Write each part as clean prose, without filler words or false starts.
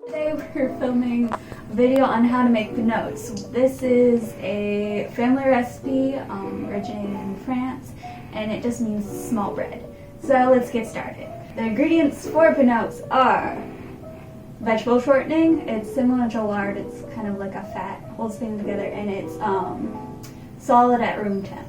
Today we're filming a video on how to make pinots. This is a family recipe originating in France, and it just means small bread. So let's get started. The ingredients for pinots are vegetable shortening. It's similar to lard. It's kind of like a fat, holds things together, and it's solid at room temp.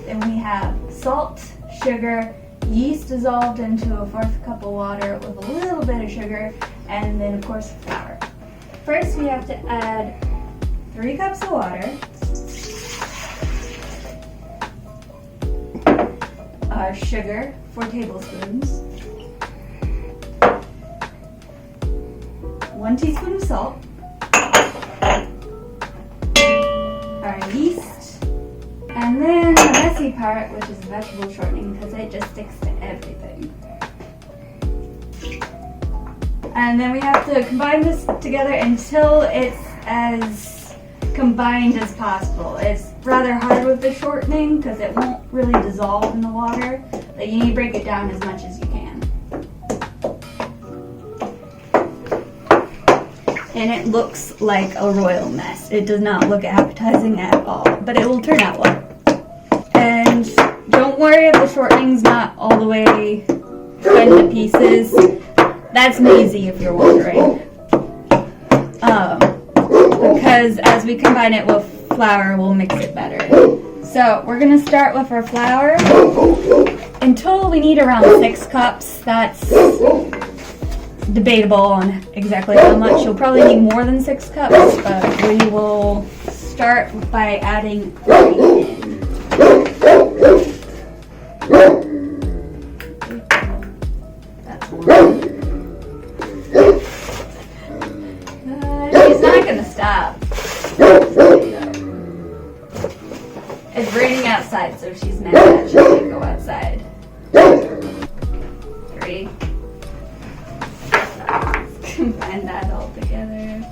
Then we have salt, sugar, yeast dissolved into a 1/4 cup of water with a little bit of sugar, and then of course flour. First we have to add 3 cups of water, our sugar, 4 tablespoons, 1 teaspoon of salt, our yeast, and then the messy part, which is vegetable shortening, because it just sticks to everything. And then we have to combine this together until it's as combined as possible. It's rather hard with the shortening because it won't really dissolve in the water, but you need to break it down as much as you can. And it looks like a royal mess. It does not look appetizing at all, but it will turn out well. And don't worry if the shortening's not all the way cut into pieces. That's lazy if you're wondering. Because as we combine it with flour, we'll mix it better. So we're gonna start with our flour. In total we need around 6 cups. That's debatable on exactly how much. You'll probably need more than 6 cups, but we will start by adding 3 in. That's 1. She's not gonna stop. It's raining outside, so she's mad that she can't go outside. 3. Let's combine that all together.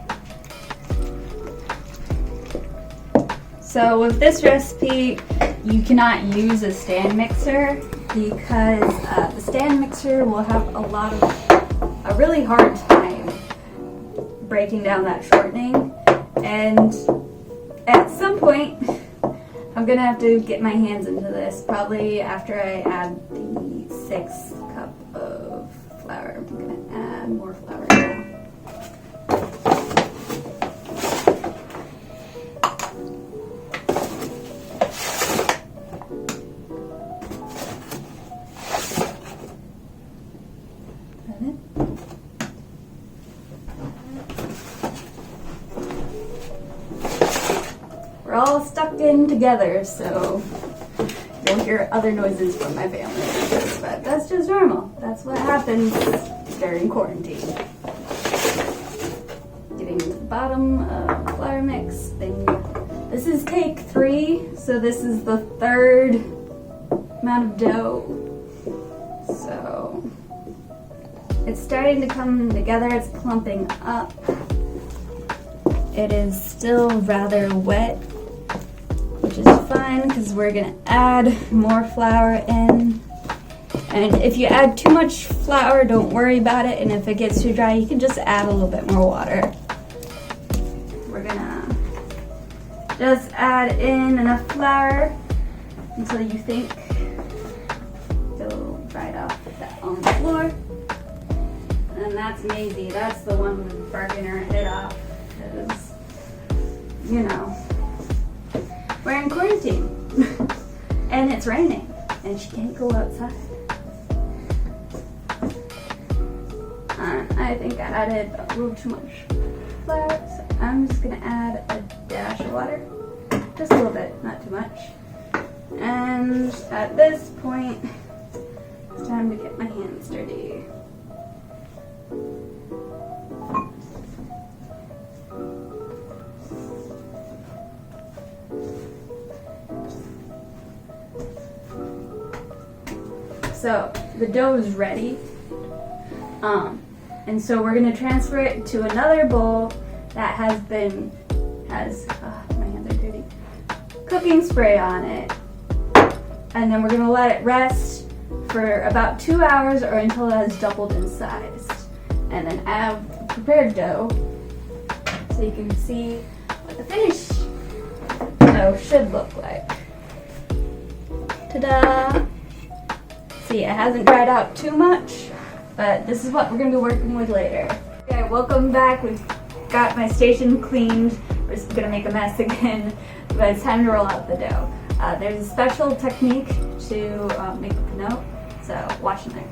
So with this recipe, you cannot use a stand mixer because the stand mixer will have a really hard time breaking down that shortening, and at some point I'm gonna have to get my hands into this, probably after I add the 6 cup of flour. I'm gonna add more flour now. We're all stuck in together, so you'll hear other noises from my family, but that's just normal. That's what happens during quarantine. Getting to the bottom of the flour mix. Then this is take 3, so this is the 3rd amount of dough. So it's starting to come together. It's clumping up. It is still rather wet, which is fine because we're gonna add more flour in. And if you add too much flour, don't worry about it. And if it gets too dry, you can just add a little bit more water. We're gonna just add in enough flour until you think it'll dry off on the floor. And that's Maisie. That's the one who's barking her head off because, you know, we're in quarantine and it's raining and she can't go outside. I think I added a little too much flour, so I'm just gonna add a dash of water, just a little bit, not too much. And at this point, it's time to get my hands dirty. So the dough is ready, and so we're going to transfer it to another bowl that has my hands are dirty, cooking spray on it, and then we're going to let it rest for about 2 hours or until it has doubled in size. And then add prepared dough so you can see what the finished dough should look like. Ta-da! See, it hasn't dried out too much, but this is what we're going to be working with later. Okay, welcome back. We've got my station cleaned. We're just going to make a mess again, but it's time to roll out the dough. There's a special technique to make the pinot, so watch me.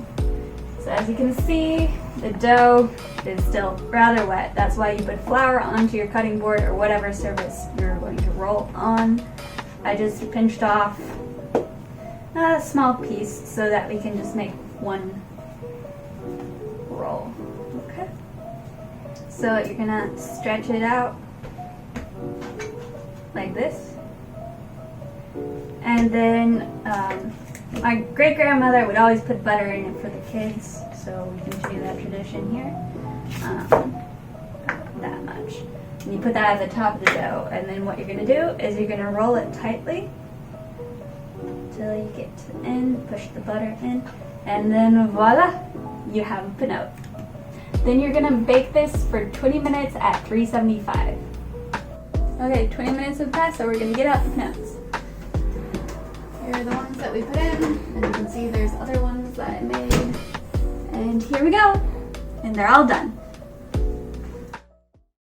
So as you can see, the dough is still rather wet. That's why you put flour onto your cutting board or whatever surface you're going to roll on. I just pinched off a small piece so that we can just make one roll. Okay. So you're gonna stretch it out like this. And then my great-grandmother would always put butter in it for the kids, so we continue that tradition here. That much. And you put that at the top of the dough, and then what you're going to do is you're going to roll it tightly until you get to the end, push the butter in, and then voila, you have a pinot. Then you're going to bake this for 20 minutes at 375. Okay, 20 minutes have passed, so we're going to get out the pinots. Here are the ones that we put in, and you can see there's other ones that I made. And here we go, and they're all done.